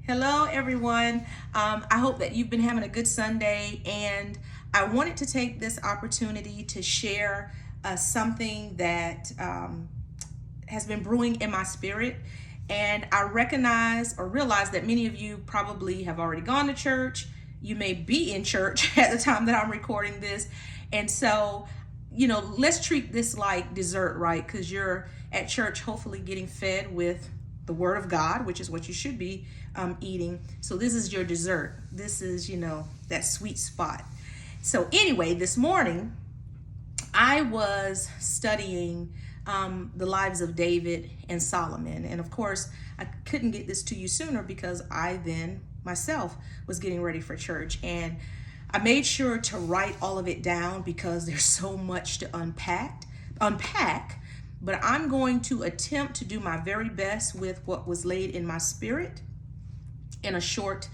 Hello, everyone. I hope that you've been having a good Sunday, and I wanted to take this opportunity to share something that has been brewing in my spirit. And I recognize or realize that many of you probably have already gone to church. You may be in church at the time that I'm recording this. And so, let's treat this like dessert, right? Because you're at church, hopefully getting fed with the Word of God, which is what you should be eating. So this is your dessert. This is, that sweet spot. So anyway, this morning I was studying the lives of David and Solomon. And of course, I couldn't get this to you sooner because I then myself was getting ready for church. And I made sure to write all of it down because there's so much to unpack. But I'm going to attempt to do my very best with what was laid in my spirit in as short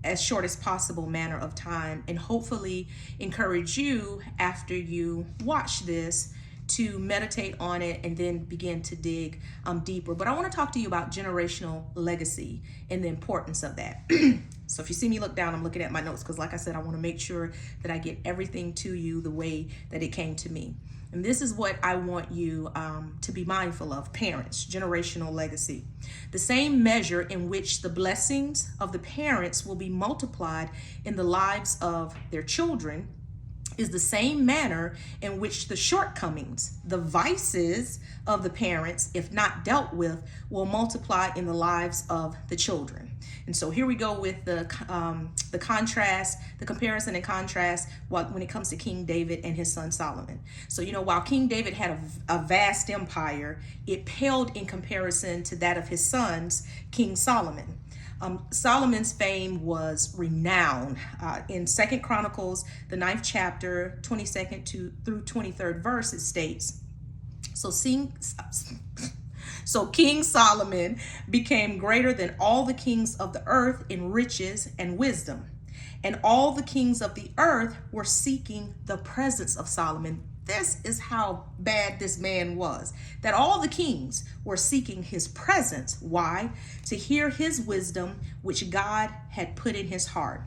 as possible manner of time, and hopefully encourage you after you watch this to meditate on it and then begin to dig deeper. But I want to talk to you about generational legacy and the importance of that. So if you see me look down, I'm looking at my notes because, like I said, I want to make sure that I get everything to you the way that it came to me. And this is what I want you to be mindful of, parents, generational legacy. The same measure in which the blessings of the parents will be multiplied in the lives of their children is the same manner in which the shortcomings, the vices of the parents, if not dealt with, will multiply in the lives of the children. And so here we go with the contrast, the comparison and contrast when it comes to King David and his son Solomon. So, while King David had a vast empire, it paled in comparison to that of his sons, King Solomon. Solomon's fame was renowned. In 2 Chronicles, the 9th chapter, 22nd through 23rd verse, it states, So King Solomon became greater than all the kings of the earth in riches and wisdom. And all the kings of the earth were seeking the presence of Solomon. This is how bad this man was, that all the kings were seeking his presence. Why? To hear his wisdom, which God had put in his heart.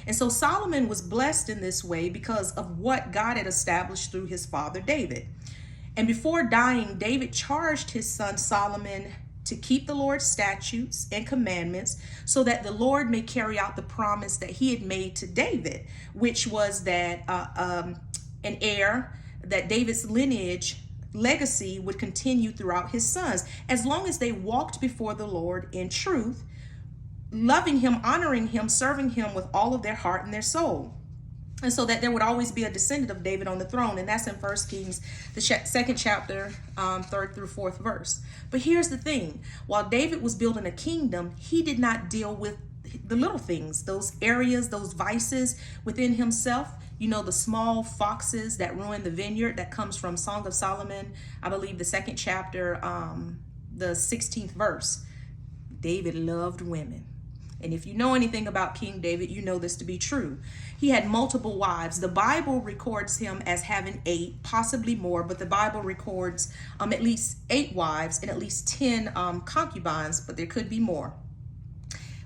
And so Solomon was blessed in this way because of what God had established through his father David. And before dying, David charged his son Solomon to keep the Lord's statutes and commandments so that the Lord may carry out the promise that he had made to David, which was that an heir, that David's legacy would continue throughout his sons, as long as they walked before the Lord in truth, loving him, honoring him, serving him with all of their heart and their soul. And so that there would always be a descendant of David on the throne. And that's in 1 Kings, the 2nd chapter, 3rd through 4th verse. But here's the thing. While David was building a kingdom, he did not deal with the little things, those areas, those vices within himself. The small foxes that ruin the vineyard, that comes from Song of Solomon, I believe the 2nd chapter, the 16th verse. David loved women. And if you know anything about King David, you know this to be true. He had multiple wives. The Bible records him as having 8, possibly more, but the Bible records at least 8 wives and at least 10 concubines, but there could be more.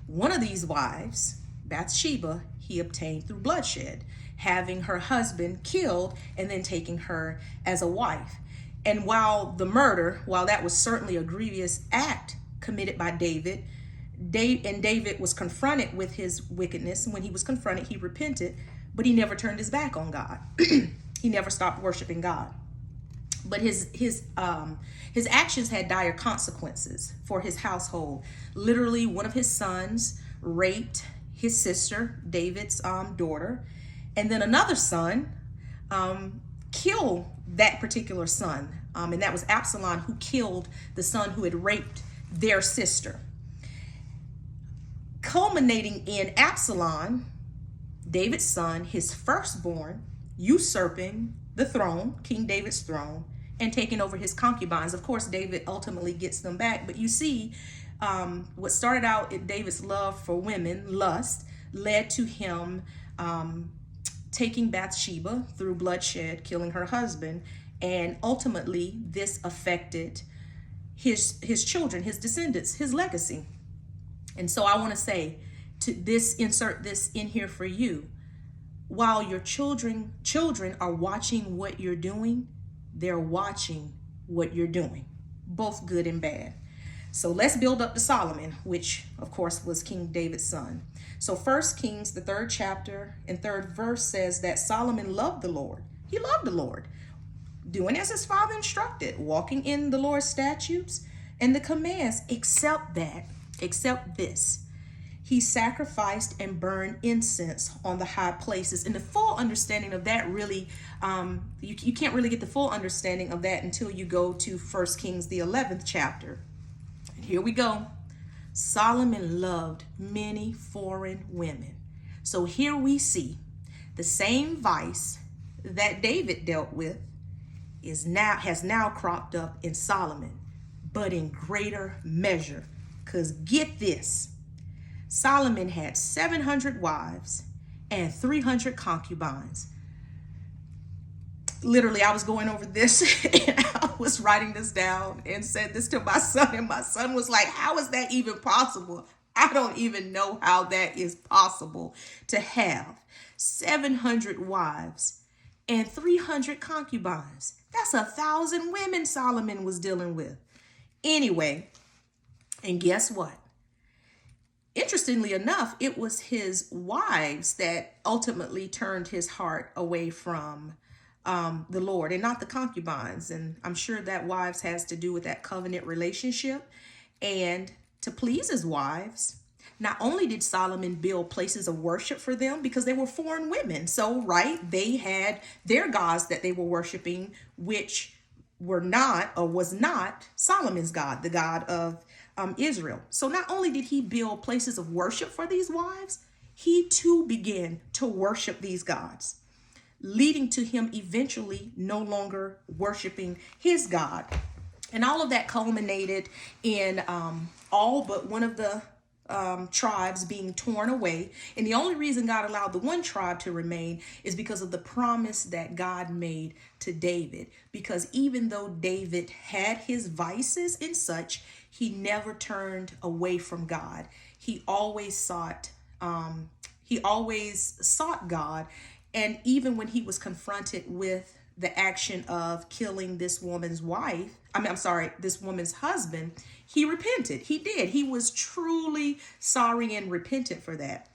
One of these wives, Bathsheba, he obtained through bloodshed, having her husband killed and then taking her as a wife. And while that was certainly a grievous act committed by David was confronted with his wickedness. And when he was confronted, he repented, but he never turned his back on God. He never stopped worshiping God. But his actions had dire consequences for his household. Literally, one of his sons raped his sister, David's daughter, and then another son killed that particular son, and that was Absalom, who killed the son who had raped their sister. Culminating in Absalom, David's son, his firstborn, usurping the throne, King David's throne, and taking over his concubines. Of course, David ultimately gets them back. But you see, what started out in David's love for women, lust, led to him taking Bathsheba through bloodshed, killing her husband. And ultimately, this affected his children, his descendants, his legacy. And so I want to say to this, insert this in here for you. While your children are watching what you're doing, they're watching what you're doing, both good and bad. So let's build up to Solomon, which of course was King David's son. So First Kings, the 3rd chapter and 3rd verse says that Solomon loved the Lord. He loved the Lord, doing as his father instructed, walking in the Lord's statutes and the commands, except this. He sacrificed and burned incense on the high places. And the full understanding of that really, you can't really get the full understanding of that until you go to First Kings, the 11th chapter. And here we go. Solomon loved many foreign women. So here we see the same vice that David dealt with has now cropped up in Solomon, but in greater measure. Because get this. Solomon had 700 wives and 300 concubines. Literally, I was going over this and I was writing this down and said this to my son, and my son was like, how is that even possible? I don't even know how that is possible to have 700 wives and 300 concubines. That's 1,000 women Solomon was dealing with. Anyway, and guess what? Interestingly enough, it was his wives that ultimately turned his heart away from the Lord, and not the concubines. And I'm sure that wives has to do with that covenant relationship. And to please his wives, not only did Solomon build places of worship for them, because they were foreign women. So, right, they had their gods that they were worshiping, which were not, or was not, Solomon's God, the God of Israel. So not only did he build places of worship for these wives, he too began to worship these gods, leading to him eventually no longer worshiping his God. And all of that culminated in all but one of the tribes being torn away. And the only reason God allowed the one tribe to remain is because of the promise that God made to David. Because even though David had his vices and such, he never turned away from God. He always sought God. And even when he was confronted with the action of killing this woman's this woman's husband, he repented. He did. He was truly sorry and repentant for that.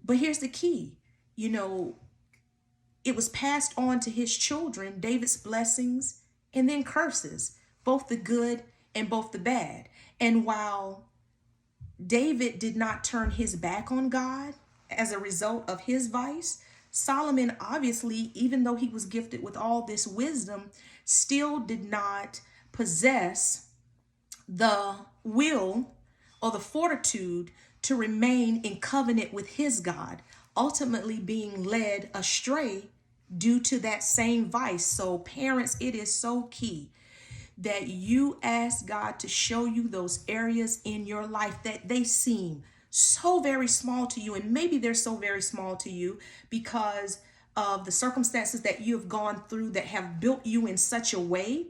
But here's the key. It was passed on to his children, David's blessings and then curses, both the good and both the bad. And while David did not turn his back on God as a result of his vice, Solomon, obviously, even though he was gifted with all this wisdom, still did not possess the will or the fortitude to remain in covenant with his God, ultimately being led astray due to that same vice. So parents, it is so key that you ask God to show you those areas in your life that they seem so very small to you. And maybe they're so very small to you because of the circumstances that you have gone through that have built you in such a way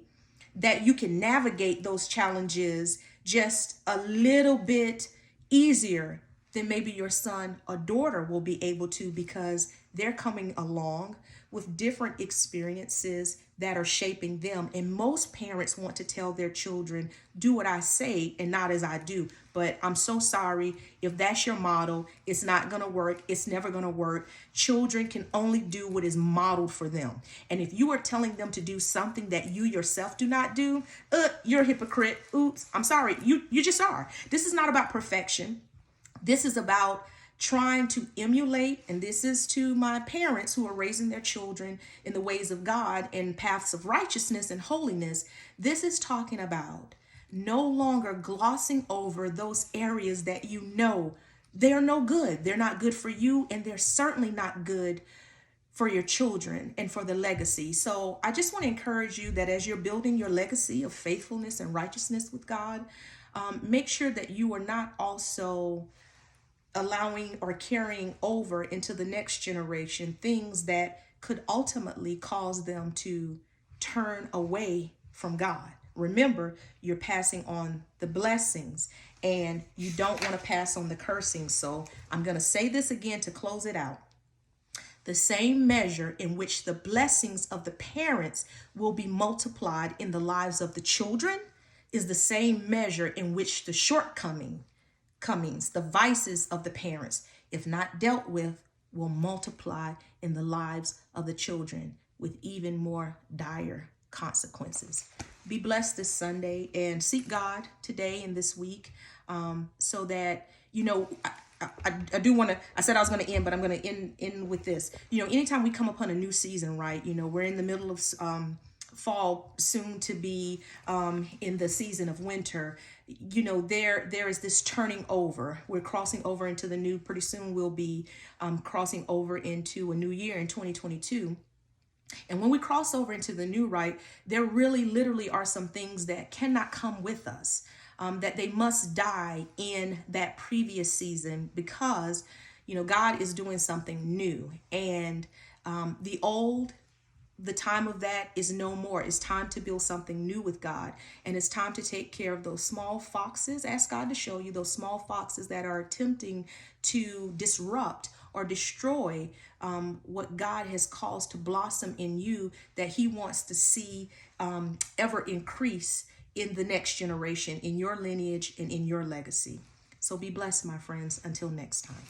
that you can navigate those challenges just a little bit easier than maybe your son or daughter will be able to, because they're coming along with different experiences that are shaping them. And most parents want to tell their children, do what I say and not as I do. But I'm so sorry, if that's your model, it's not going to work. It's never going to work. Children can only do what is modeled for them. And if you are telling them to do something that you yourself do not do, you're a hypocrite. Oops, I'm sorry. You just are. This is not about perfection. This is about trying to emulate, and this is to my parents who are raising their children in the ways of God and paths of righteousness and holiness. This is talking about no longer glossing over those areas that they're no good. They're not good for you, and they're certainly not good for your children and for the legacy. So I just want to encourage you that as you're building your legacy of faithfulness and righteousness with God, make sure that you are not also allowing or carrying over into the next generation things that could ultimately cause them to turn away from God. Remember, you're passing on the blessings and you don't want to pass on the cursing. So I'm going to say this again to close it out. The same measure in which the blessings of the parents will be multiplied in the lives of the children is the same measure in which the shortcomings, the vices of the parents, if not dealt with, will multiply in the lives of the children with even more dire consequences. Be blessed this Sunday and seek God today and this week, so that, I do want to, I said I was going to end, but I'm going to end with this. Anytime we come upon a new season, right? We're in the middle of fall, soon to be in the season of winter. There is this turning over. We're crossing over into the new. Pretty soon we'll be crossing over into a new year in 2022. And when we cross over into the new, right, there really literally are some things that cannot come with us, that they must die in that previous season, because, God is doing something new. And the time of that is no more. It's time to build something new with God. And it's time to take care of those small foxes. Ask God to show you those small foxes that are attempting to disrupt or destroy what God has caused to blossom in you, that he wants to see ever increase in the next generation, in your lineage and in your legacy. So be blessed, my friends. Until next time.